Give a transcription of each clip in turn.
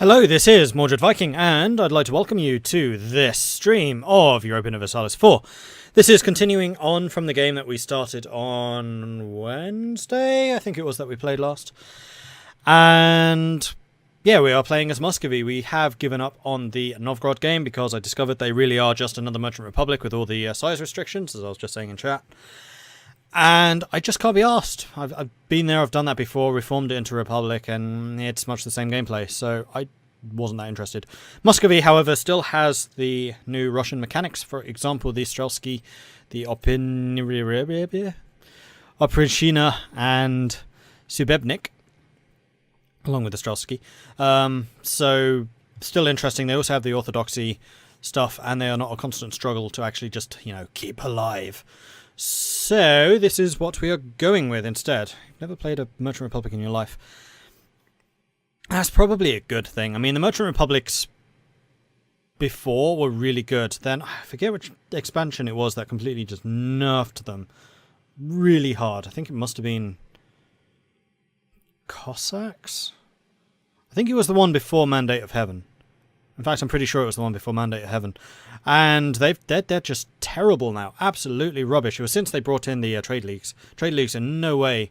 Hello, this is Mordred Viking, and I'd like to welcome you to this stream of Europa Universalis 4. This is continuing on from the game that we started on Wednesday, I think it was, that we played last. And yeah, we are playing as Muscovy. We have given up on the Novgorod game because I discovered they really are just another merchant republic with all the size restrictions, as I was just saying in chat. And I just can't be arsed. I've been there, I've done that before, reformed it into a republic, and it's much the same gameplay, so I wasn't that interested. Muscovy, however, still has the new Russian mechanics. For example, the Strelsky, the Oprishchina, and Subebnik, along with the Strelsky. So, still interesting. They also have the Orthodoxy stuff, and they are not a constant struggle to actually just, keep alive. So, this is what we are going with instead. You've never played a Merchant Republic in your life. That's probably a good thing. I mean, the Merchant Republics before were really good. Then, I forget which expansion it was that completely just nerfed them really hard. I think it must have been Cossacks? I think it was the one before Mandate of Heaven. In fact, I'm pretty sure it was the one before Mandate of Heaven. And they're just terrible now. Absolutely rubbish. It was since they brought in the trade leagues. Trade leagues in no way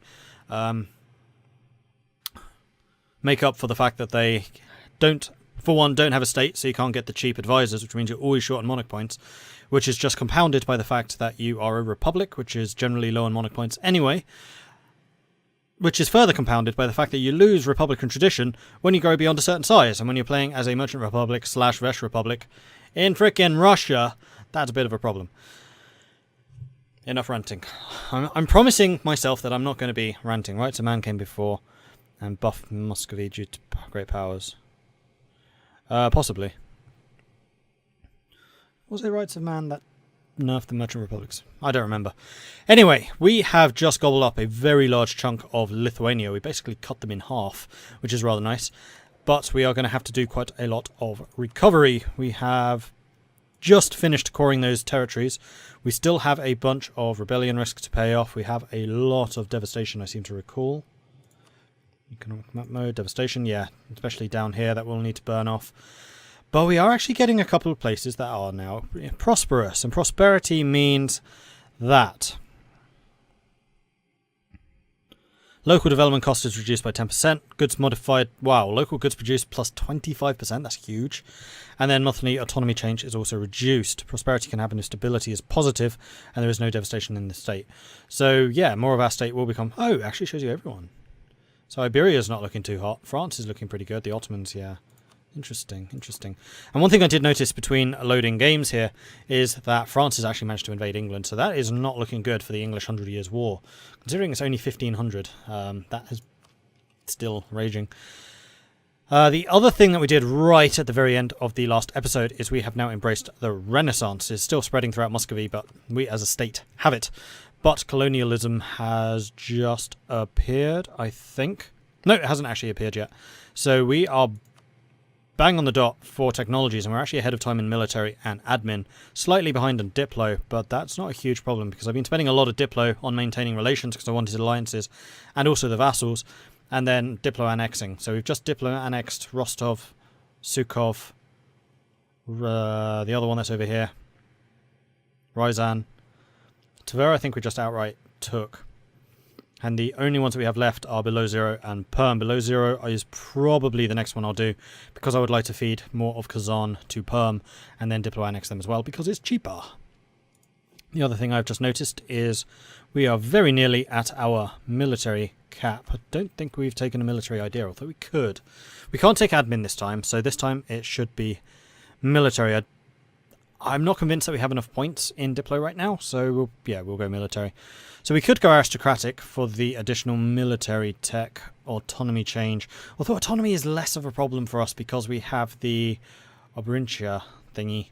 make up for the fact that they don't have a state, so you can't get the cheap advisors, which means you're always short on monarch points, which is just compounded by the fact that you are a republic, which is generally low on monarch points anyway, which is further compounded by the fact that you lose Republican tradition when you go beyond a certain size. And when you're playing as a Merchant Republic / Vesh Republic in frickin' Russia, that's a bit of a problem. Enough ranting. I'm promising myself that I'm not going to be ranting. Rights of Man came before and buffed Muscovy due to great powers. Possibly. Was it Rights of Man that nerfed the Merchant Republics? I don't remember. Anyway, we have just gobbled up a very large chunk of Lithuania. We basically cut them in half, which is rather nice. But we are going to have to do quite a lot of recovery. We have just finished coring those territories. We still have a bunch of rebellion risk to pay off. We have a lot of devastation, I seem to recall. Economic map mode, devastation, yeah, especially down here, that we'll need to burn off. But we are actually getting a couple of places that are now prosperous. And prosperity means that local development cost is reduced by 10%. Goods modified, wow, local goods produced plus 25%. That's huge. And then monthly autonomy change is also reduced. Prosperity can happen if stability is positive and there is no devastation in the state. So, yeah, more of our state will become... Oh, it actually shows you everyone. So Iberia is not looking too hot. France is looking pretty good. The Ottomans, yeah. Interesting. And one thing I did notice between loading games here is that France has actually managed to invade England, so that is not looking good for the English 100 Years' War. Considering it's only 1500, that is still raging. The other thing that we did right at the very end of the last episode is we have now embraced the Renaissance. It's still spreading throughout Muscovy, but we as a state have it. But colonialism has just appeared, I think. No, it hasn't actually appeared yet. So we are bang on the dot for technologies, and we're actually ahead of time in military and admin. Slightly behind on Diplo, but that's not a huge problem because I've been spending a lot of Diplo on maintaining relations because I wanted alliances, and also the vassals, and then Diplo annexing. So we've just Diplo annexed Rostov, Sukhov, the other one that's over here, Ryazan. Tver, I think we just outright took. And the only ones that we have left are Below Zero and Perm. Below Zero is probably the next one I'll do because I would like to feed more of Kazan to Perm and then Diplo annex them as well because it's cheaper. The other thing I've just noticed is we are very nearly at our military cap. I don't think we've taken a military idea, although we could. We can't take admin this time, so this time it should be military. I'm not convinced that we have enough points in Diplo right now, so we'll go military. So we could go aristocratic for the additional military tech autonomy change, although autonomy is less of a problem for us because we have the Obrintia thingy.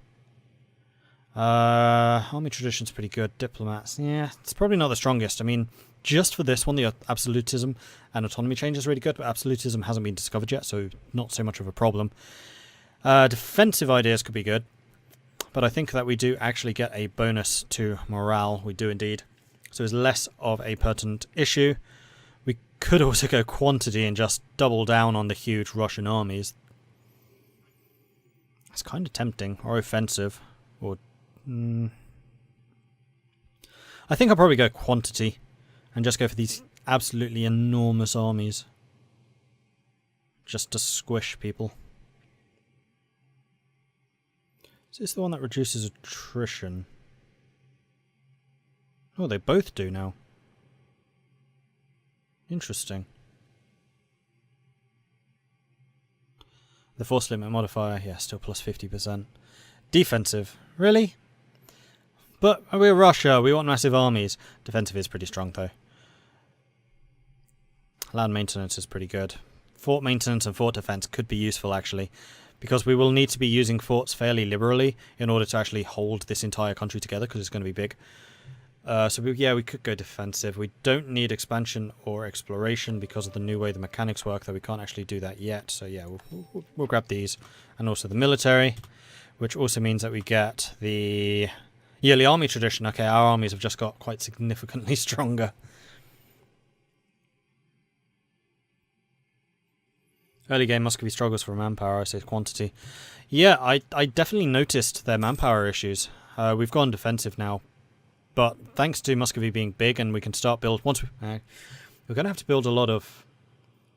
Army tradition's pretty good. Diplomats, yeah, it's probably not the strongest. I mean, just for this one, the absolutism and autonomy change is really good, but absolutism hasn't been discovered yet, so not so much of a problem. Defensive ideas could be good. But I think that we do actually get a bonus to morale. We do indeed. So it's less of a pertinent issue. We could also go quantity and just double down on the huge Russian armies. It's kind of tempting. Or offensive. Or... I think I'll probably go quantity. And just go for these absolutely enormous armies. Just to squish people. Is this the one that reduces attrition? Oh, they both do now. Interesting. The force limit modifier, yeah, still plus 50%. Defensive, really? But we're Russia, we want massive armies. Defensive is pretty strong though. Land maintenance is pretty good. Fort maintenance and fort defense could be useful actually, because we will need to be using forts fairly liberally in order to actually hold this entire country together, because it's going to be big. We could go defensive. We don't need expansion or exploration because of the new way the mechanics work, though we can't actually do that yet. So yeah, we'll grab these. And also the military, which also means that we get the yearly army tradition. Okay, our armies have just got quite significantly stronger. Early game Muscovy struggles for manpower, I say quantity. Yeah, I definitely noticed their manpower issues. We've gone defensive now. But thanks to Muscovy being big, and we can start build once we're going to have to build a lot of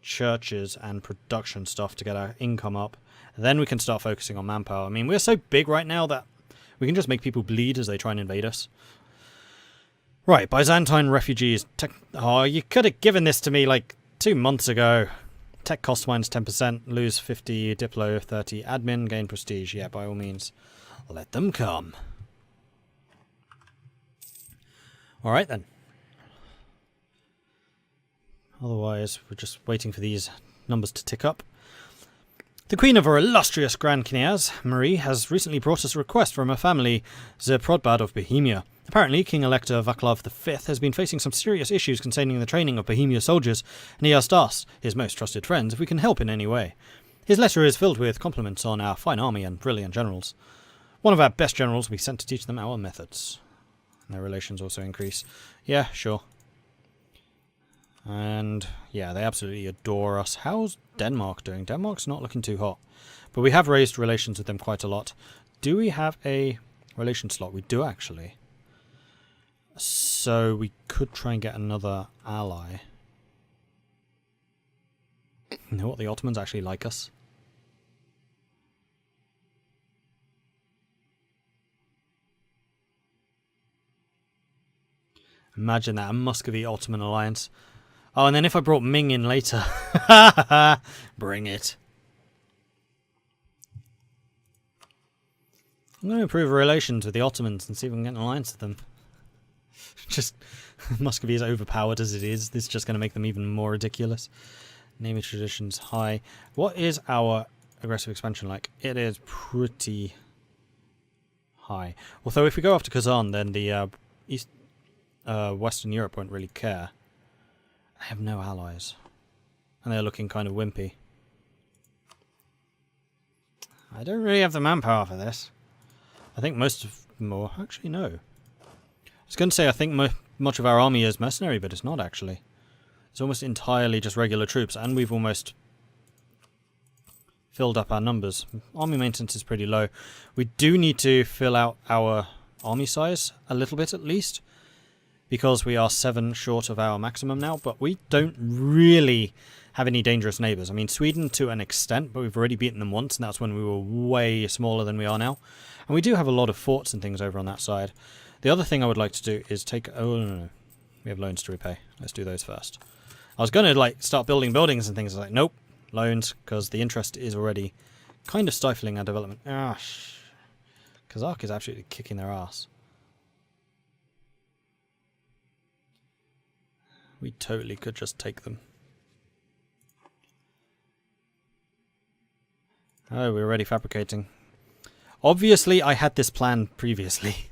churches and production stuff to get our income up. Then we can start focusing on manpower. I mean, we're so big right now that we can just make people bleed as they try and invade us. Right, Byzantine refugees. Oh, you could have given this to me like 2 months ago. Tech cost minus 10%, lose 50, Diplo 30, admin, gain prestige. Yeah, by all means, let them come. Alright then. Otherwise, we're just waiting for these numbers to tick up. The Queen of our illustrious Grand Kniaz, Marie, has recently brought us a request from her family, the Prodbad of Bohemia. Apparently, King-Elector Vaclav V has been facing some serious issues concerning the training of Bohemia soldiers, and he asked us, his most trusted friends, if we can help in any way. His letter is filled with compliments on our fine army and brilliant generals. One of our best generals will be sent to teach them our methods. Their relations also increase. Yeah, sure. And yeah, they absolutely adore us. How's Denmark doing? Denmark's not looking too hot. But we have raised relations with them quite a lot. Do we have a relation slot? We do actually. So we could try and get another ally. You know what? The Ottomans actually like us. Imagine that, a Muscovy-Ottoman alliance. Oh, and then if I brought Ming in later. Bring it. I'm going to improve relations with the Ottomans and see if we can get an alliance with them. Just, Muscovy is overpowered as it is. This is just going to make them even more ridiculous. Naming traditions high. What is our aggressive expansion like? It is pretty high. Although if we go after Kazan, then the Western Europe won't really care. I have no allies. And they're looking kind of wimpy. I don't really have the manpower for this. I think most of them are... Actually, no. I was going to say I think much of our army is mercenary, but it's not actually. It's almost entirely just regular troops, and we've almost filled up our numbers. Army maintenance is pretty low. We do need to fill out our army size a little bit at least, because we are 7 short of our maximum now, but we don't really have any dangerous neighbours. I mean, Sweden to an extent, but we've already beaten them once, and that's when we were way smaller than we are now. And we do have a lot of forts and things over on that side. The other thing I would like to do is take... Oh, no. We have loans to repay. Let's do those first. I was going to, like, start building buildings and things. I was like, nope, loans, because the interest is already kind of stifling our development. Kazakh is absolutely kicking their ass. We totally could just take them. Oh, we're already fabricating. Obviously, I had this plan previously.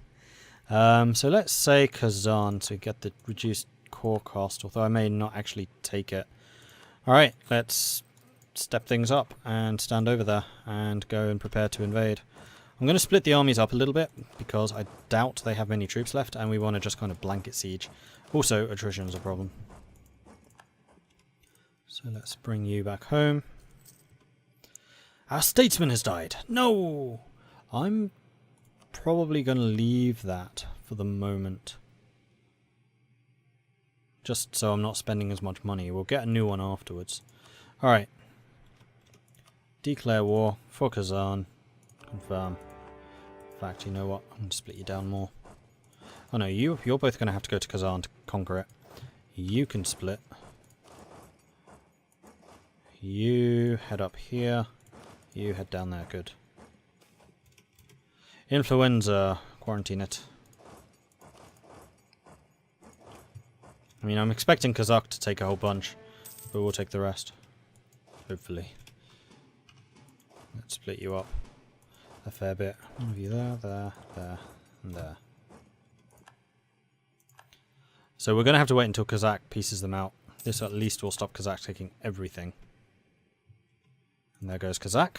So let's say Kazan to get the reduced core cost, although I may not actually take it. Alright, let's step things up and stand over there and go and prepare to invade. I'm going to split the armies up a little bit because I doubt they have many troops left and we want to just kind of blanket siege. Also, attrition is a problem. So let's bring you back home. Our statesman has died. No! I'm probably going to leave that for the moment. Just so I'm not spending as much money. We'll get a new one afterwards. Alright. Declare war for Kazan. Confirm. In fact, you know what? I'm going to split you down more. Oh no, you're both going to have to go to Kazan to conquer it. You can split. You head up here. You head down there. Good. Influenza. Quarantine it. I mean, I'm expecting Kazakh to take a whole bunch, but we'll take the rest. Hopefully. Let's split you up a fair bit. One of you there, there, there, and there. So we're going to have to wait until Kazakh pieces them out. This at least will stop Kazakh taking everything. And there goes Kazakh,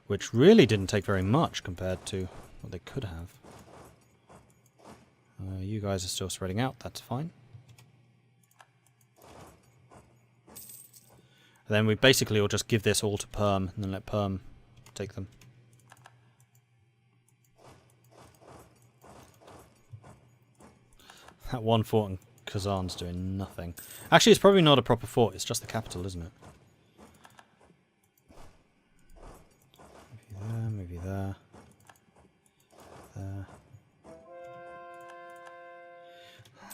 which really didn't take very much compared to what they could have. You guys are still spreading out, that's fine. And then we basically will just give this all to Perm, and then let Perm take them. That one fort in Kazan's doing nothing. Actually, it's probably not a proper fort, it's just the capital, isn't it? Maybe there. There.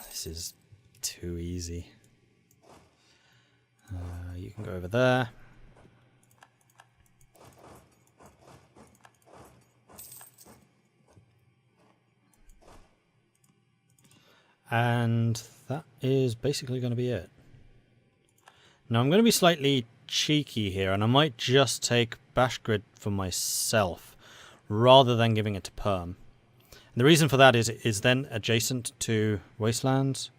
This is too easy. You can go over there. And that is basically going to be it. Now I'm going to be slightly cheeky here, and I might just take Bashgrid for myself rather than giving it to Perm. And the reason for that is it is then adjacent to Wastelands,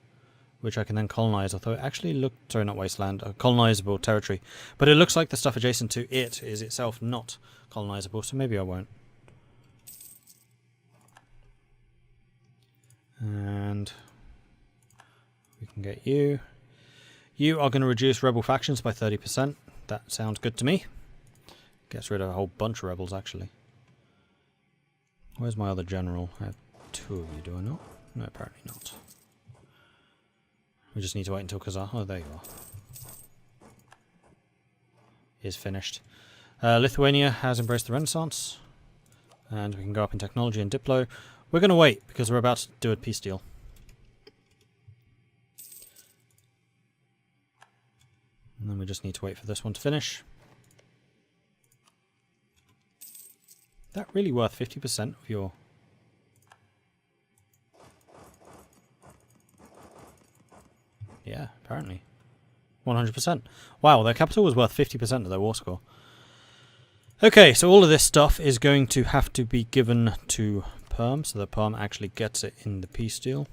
which I can then colonize, although it actually looked, sorry, not Wasteland, a colonizable territory. But it looks like the stuff adjacent to it is itself not colonizable, so maybe I won't. And we can get you. You are going to reduce rebel factions by 30%. That sounds good to me. Gets rid of a whole bunch of rebels, actually. Where's my other general? I have two of you, do I not? No, apparently not. We just need to wait until Kazan. Oh, there you are. Is finished. Lithuania has embraced the Renaissance. And we can go up in technology and Diplo. We're going to wait because we're about to do a peace deal. And then we just need to wait for this one to finish. That really worth 50% of your... Yeah, apparently. 100%. Wow, their capital was worth 50% of their war score. Okay, so all of this stuff is going to have to be given to Perm, so that Perm actually gets it in the peace deal.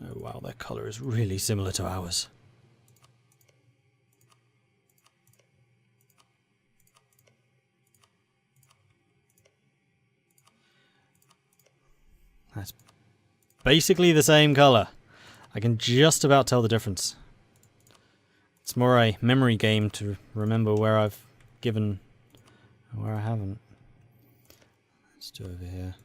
Oh wow, their colour is really similar to ours. That's basically the same colour. I can just about tell the difference. It's more a memory game to remember where I've given and where I haven't. Let's do over here.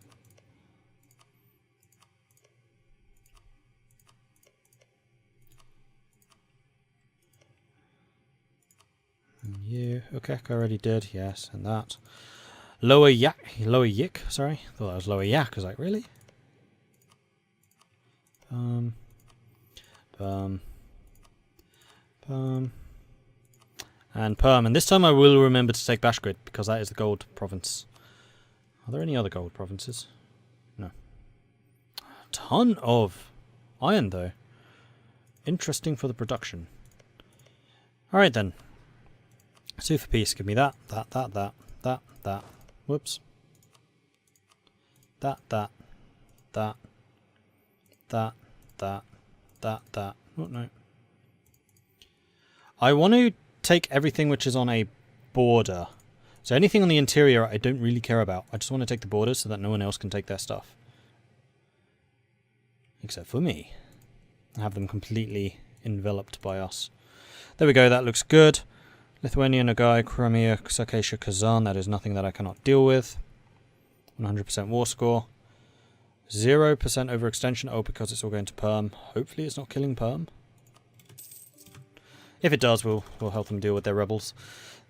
And you. Okay, I already did. Yes, and that. Lower Yik, sorry. I thought that was Lower Yak. I was like, really? And Perm. And this time I will remember to take Bashgrid, because that is the gold province. Are there any other gold provinces? No. A ton of iron, though. Interesting for the production. Alright then. Sue for peace. Give me that. Whoops. That. Oh, no. I want to take everything which is on a border. So anything on the interior I don't really care about. I just want to take the borders so that no one else can take their stuff. Except for me. Have them completely enveloped by us. There we go, that looks good. Lithuania, Nogai, Crimea, Circassia, Kazan. That is nothing that I cannot deal with. 100% war score. 0% overextension. Oh, because it's all going to Perm. Hopefully it's not killing Perm. If it does, we'll help them deal with their rebels.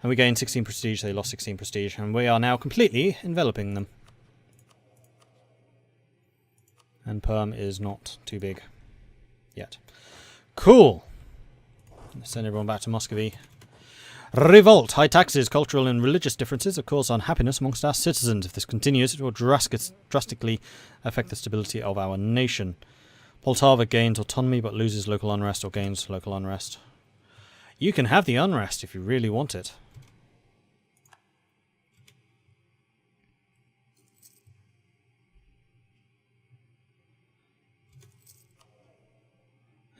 And we gain 16 prestige. They lost 16 prestige. And we are now completely enveloping them. And Perm is not too big yet. Cool. Let's send everyone back to Muscovy. Revolt. High taxes, cultural and religious differences have caused unhappiness amongst our citizens. If this continues, it will drastically affect the stability of our nation. Poltava gains autonomy but loses local unrest or gains local unrest. You can have the unrest if you really want it.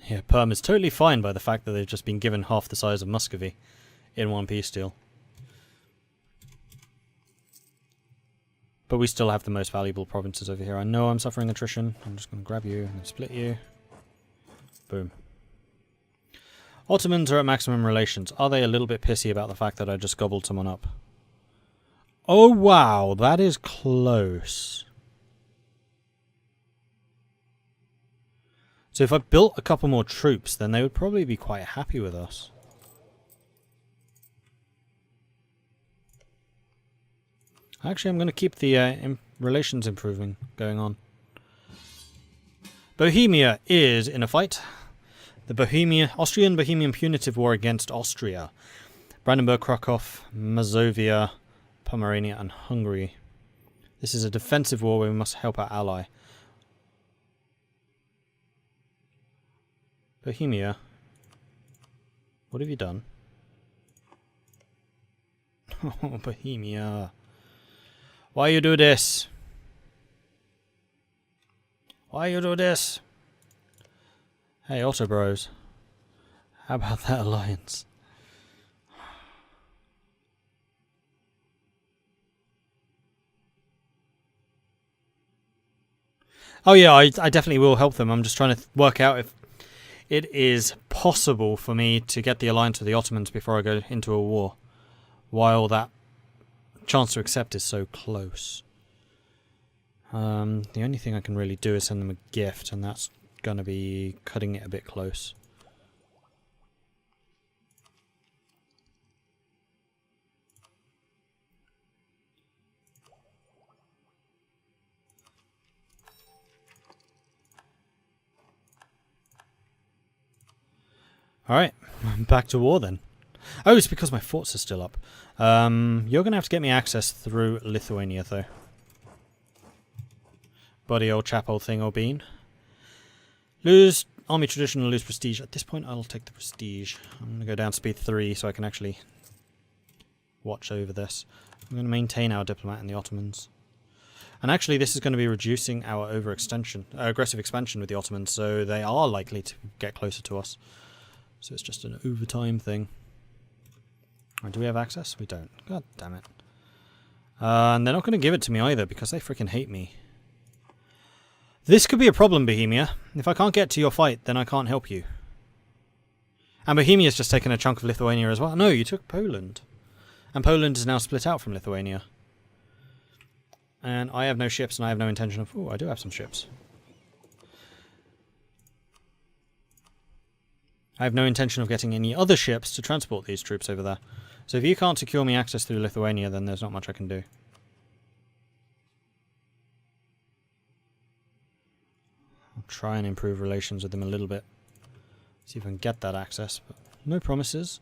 Yeah, Perm is totally fine by the fact that they've just been given half the size of Muscovy in one peace deal. But we still have the most valuable provinces over here. I know I'm suffering attrition. I'm just going to grab you and split you. Boom. Ottomans are at maximum relations. Are they a little bit pissy about the fact that I just gobbled someone up? Oh wow, that is close. So if I built a couple more troops, then they would probably be quite happy with us. Actually, I'm going to keep the relations improving going on. Bohemia is in a fight. The Austrian-Bohemian punitive war against Austria. Brandenburg, Krakow, Mazovia, Pomerania and Hungary. This is a defensive war where we must help our ally. Bohemia, what have you done? Oh, Bohemia. Why you do this? Why you do this? Hey, Otto Bros. How about that alliance? Oh yeah, I definitely will help them. I'm just trying to work out if it is possible for me to get the alliance with the Ottomans before I go into a war, while that chance to accept is so close. The only thing I can really do is send them a gift, and that's going to be cutting it a bit close. Alright, back to war then. Oh, it's because my forts are still up. You're going to have to get me access through Lithuania, though. Buddy old chap, old thing, old bean. Lose army tradition and lose prestige. At this point, I'll take the prestige. I'm going to go down speed 3 so I can actually watch over this. I'm going to maintain our diplomat in the Ottomans. And actually, this is going to be reducing our overextension, aggressive expansion with the Ottomans, so they are likely to get closer to us. So it's just an overtime thing. Do we have access? We don't. God damn it. And they're not going to give it to me either because they freaking hate me. This could be a problem, Bohemia. If I can't get to your fight, then I can't help you. And Bohemia's just taken a chunk of Lithuania as well. No, you took Poland. And Poland is now split out from Lithuania. And I have no ships and I have no intention of... Oh, I do have some ships. I have no intention of getting any other ships to transport these troops over there. So if you can't secure me access through Lithuania, then there's not much I can do. I'll try and improve relations with them a little bit. See if I can get that access, but no promises.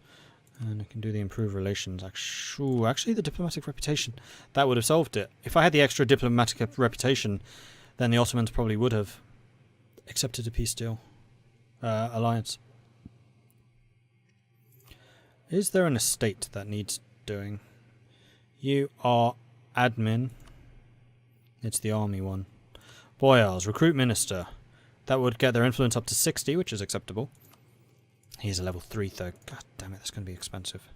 And I can do the improved relations. Actually, the diplomatic reputation. That would have solved it. If I had the extra diplomatic reputation, then the Ottomans probably would have accepted a peace deal. Alliance. Is there an estate that needs doing? You are admin. It's the army one. Boyars, recruit minister. That would get their influence up to 60, which is acceptable. He's a level 3 though. God damn it, that's going to be expensive.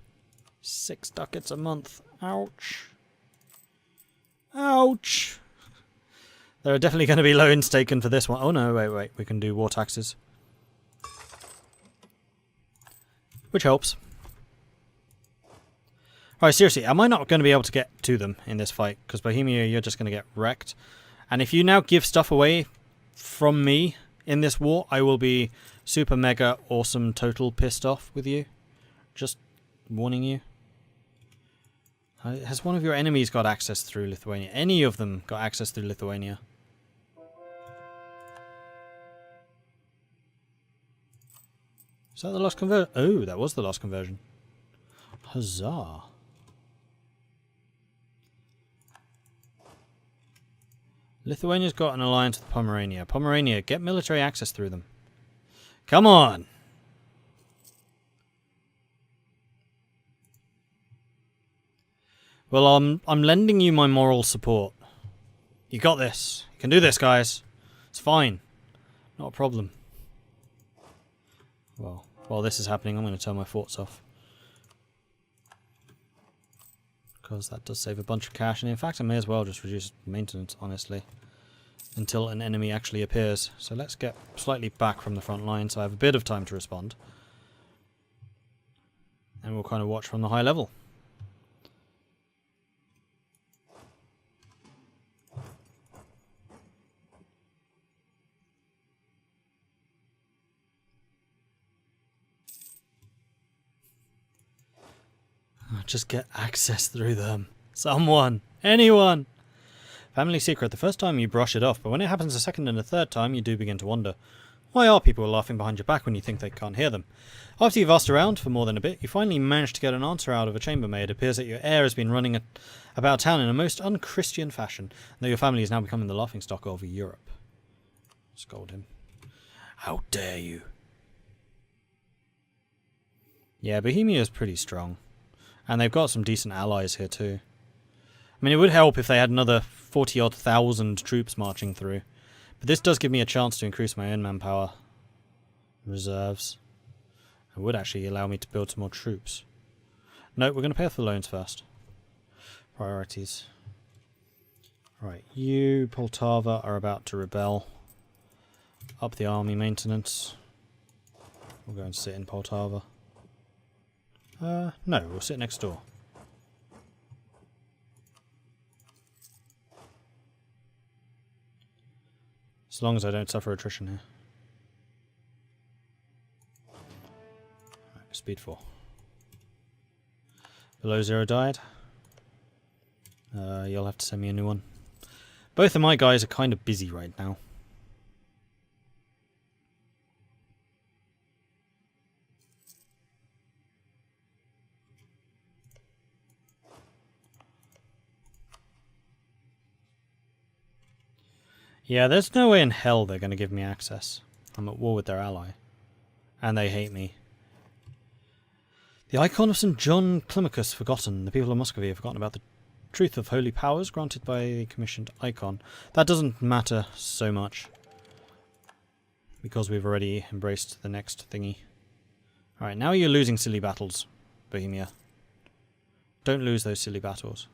6 ducats a month. Ouch. Ouch. There are definitely going to be loans taken for this one. Oh no, wait. We can do war taxes. Which helps. Alright, seriously, am I not going to be able to get to them in this fight? Because Bohemia, you're just going to get wrecked. And if you now give stuff away from me in this war, I will be super mega awesome total pissed off with you. Just warning you. Has one of your enemies got access through Lithuania? Any of them got access through Lithuania? Is that the lost conversion? Oh, that was the lost conversion. Huzzah. Lithuania's got an alliance with Pomerania. Pomerania, get military access through them. Come on! Well, I'm lending you my moral support. You got this. You can do this, guys. It's fine. Not a problem. Well, while this is happening, I'm going to turn my forts off. Because that does save a bunch of cash. And in fact, I may as well just reduce maintenance, honestly. Until an enemy actually appears. So let's get slightly back from the front line so I have a bit of time to respond. And we'll kind of watch from the high level. Just get access through them. Someone. Anyone. Family secret. The first time you brush it off, but when it happens a second and a third time, you do begin to wonder. Why are people laughing behind your back when you think they can't hear them? After you've asked around for more than a bit, you finally manage to get an answer out of a chambermaid. It appears that your heir has been running about town in a most unchristian fashion, and that your family is now becoming the laughingstock of Europe. Scold him. How dare you? Yeah, Bohemia is pretty strong. And they've got some decent allies here too. I mean, it would help if they had another 40-odd thousand troops marching through. But this does give me a chance to increase my own manpower reserves. It would actually allow me to build some more troops. No, we're going to pay off the loans first. Priorities. Right, you, Poltava, are about to rebel. Up the army maintenance. We'll go and sit in Poltava. No, we'll sit next door. As long as I don't suffer attrition here. Right, speed 4. Below 0 died. You'll have to send me a new one. Both of my guys are kind of busy right now. Yeah, there's no way in hell they're going to give me access. I'm at war with their ally. And they hate me. The icon of St. John Climacus forgotten. The people of Muscovy have forgotten about the truth of holy powers granted by the commissioned icon. That doesn't matter so much. Because we've already embraced the next thingy. Alright, now you're losing silly battles, Bohemia. Don't lose those silly battles.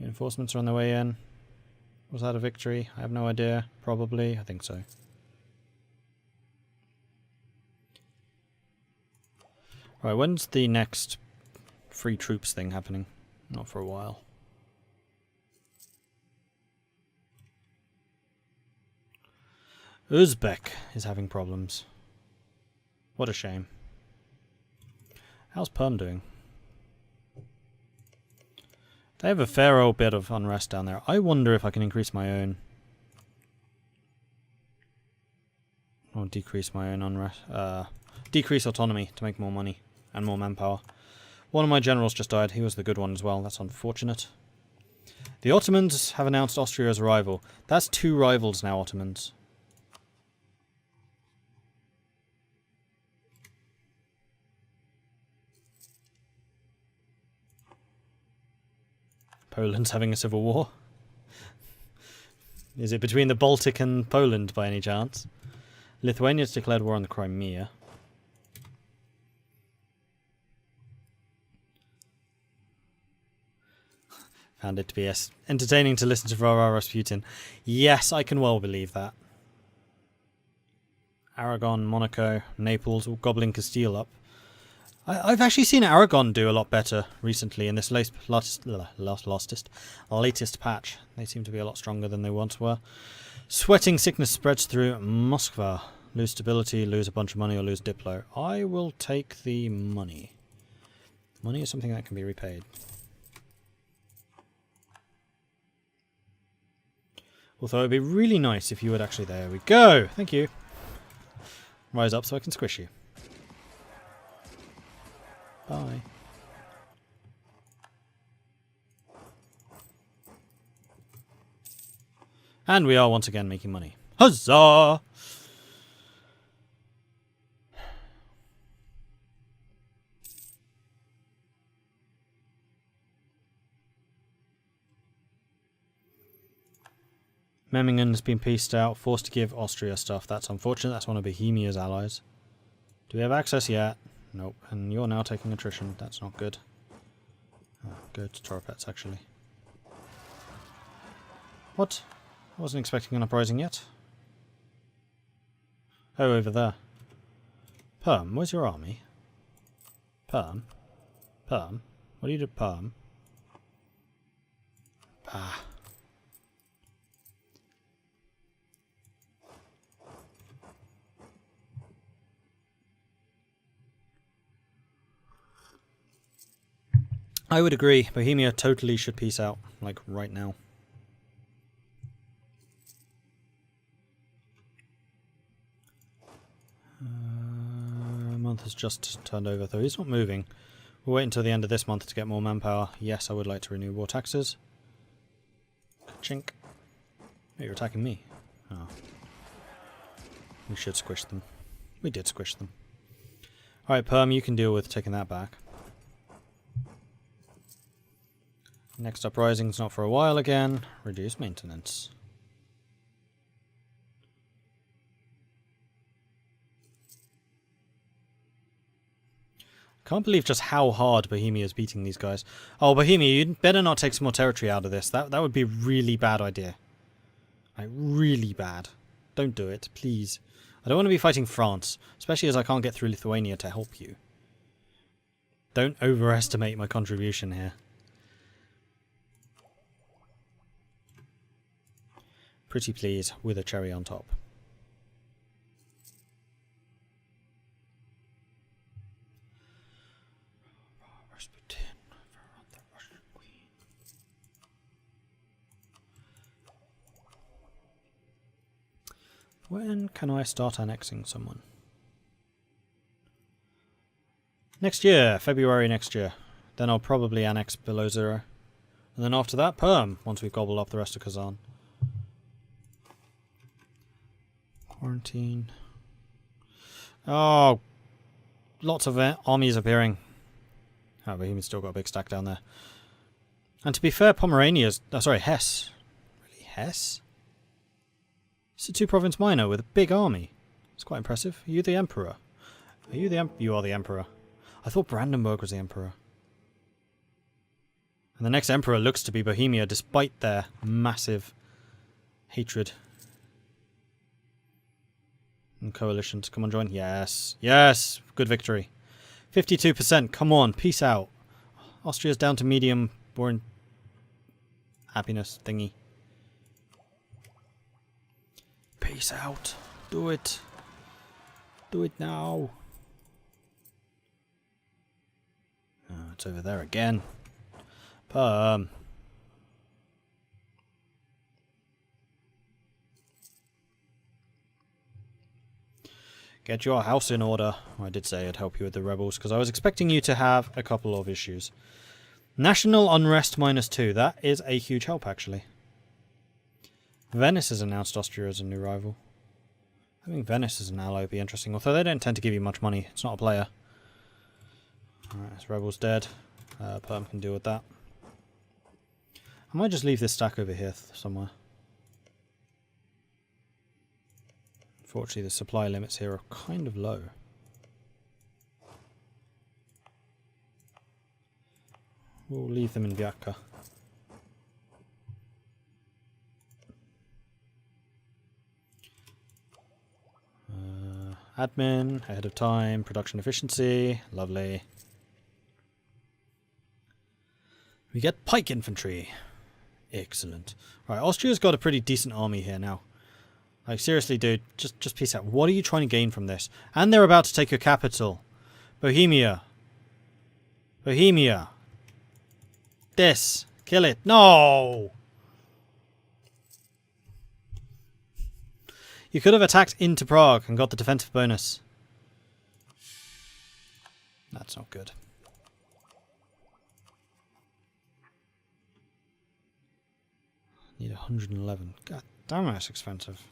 Reinforcements are on their way in. Was that a victory? I have no idea. Probably. I think so. Right, when's the next free troops thing happening? Not for a while. Uzbek is having problems. What a shame. How's Perm doing? They have a fair old bit of unrest down there. I wonder if I can increase my own. Or decrease my own unrest. Decrease autonomy to make more money and more manpower. One of my generals just died. He was the good one as well. That's unfortunate. The Ottomans have announced Austria as a rival. That's 2 rivals now, Ottomans. Poland's having a civil war. Is it between the Baltic and Poland by any chance? Lithuania's declared war on the Crimea. Found it to be entertaining to listen to Rara Rasputin. Yes, I can well believe that. Aragon, Monaco, Naples, all gobbling Castile up. I've actually seen Aragon do a lot better recently in this latest patch. They seem to be a lot stronger than they once were. Sweating sickness spreads through Muscovy. Lose stability, lose a bunch of money, or lose Diplo. I will take the money. Money is something that can be repaid. Although it would be really nice if you would actually... There we go! Thank you. Rise up so I can squish you. Bye. And we are once again making money. Huzzah! Memmingen has been pieced out, forced to give Austria stuff. That's unfortunate. That's one of Bohemia's allies. Do we have access yet? Nope. And you're now taking attrition. That's not good. Oh, good. Torpets, actually. What? I wasn't expecting an uprising yet. Oh, over there. Perm, where's your army? Perm? Perm? What do you do, Perm? Ah. I would agree. Bohemia totally should peace out, like right now. A month has just turned over, though he's not moving. We'll wait until the end of this month to get more manpower. Yes, I would like to renew war taxes. Chink. Hey, you're attacking me. Oh. We should squish them. We did squish them. Alright, Perm, you can deal with taking that back. Next uprising's not for a while again. Reduce maintenance. Can't believe just how hard Bohemia is beating these guys. Oh, Bohemia, you'd better not take some more territory out of this. That would be a really bad idea. Like, really bad. Don't do it, please. I don't want to be fighting France, especially as I can't get through Lithuania to help you. Don't overestimate my contribution here. Pretty please, with a cherry on top. When can I start annexing someone? Next year, February next year. Then I'll probably annex below 0. And then after that, Perm, once we've gobbled up the rest of Kazan. Quarantine. Oh, lots of armies appearing. Oh, Bohemian's still got a big stack down there. And to be fair, Pomerania's... Oh, sorry, Hesse. Really, Hesse? It's a 2-province minor with a big army. It's quite impressive. Are you the Emperor? Are you the You are the Emperor. I thought Brandenburg was the Emperor. And the next Emperor looks to be Bohemia, despite their massive hatred. And coalitions. Come on, join. Yes. Yes. Good victory. 52%. Come on. Peace out. Austria's down to medium. Boring. Happiness thingy. Peace out. Do it. Do it now. Oh, it's over there again. Perm. Get your house in order. I did say I'd help you with the rebels, because I was expecting you to have a couple of issues. National unrest -2. That is a huge help, actually. Venice has announced Austria as a new rival. Having Venice as an ally would be interesting, although they don't tend to give you much money. It's not a player. Alright, this rebel's dead. Perm can deal with that. I might just leave this stack over here somewhere. Unfortunately, the supply limits here are kind of low. We'll leave them in Viaka. Admin, ahead of time, production efficiency. Lovely. We get pike infantry. Excellent. Right, Austria's got a pretty decent army here now. Like, seriously, dude, just peace out. What are you trying to gain from this? And they're about to take your capital. Bohemia. Bohemia. This. Kill it. No! You could have attacked into Prague and got the defensive bonus. That's not good. Need 111. God damn, that's expensive.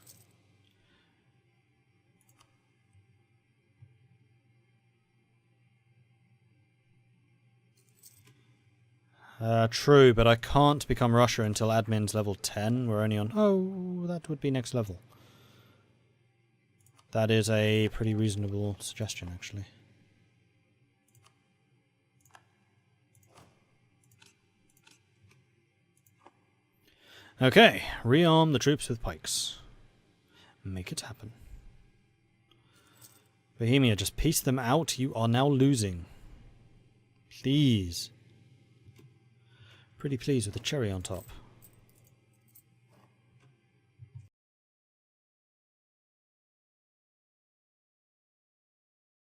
True, but I can't become Russia until admin's level 10. We're only on... Oh, that would be next level. That is a pretty reasonable suggestion, actually. Okay, rearm the troops with pikes. Make it happen. Bohemia, just piece them out. You are now losing. Please. Pretty pleased with the cherry on top.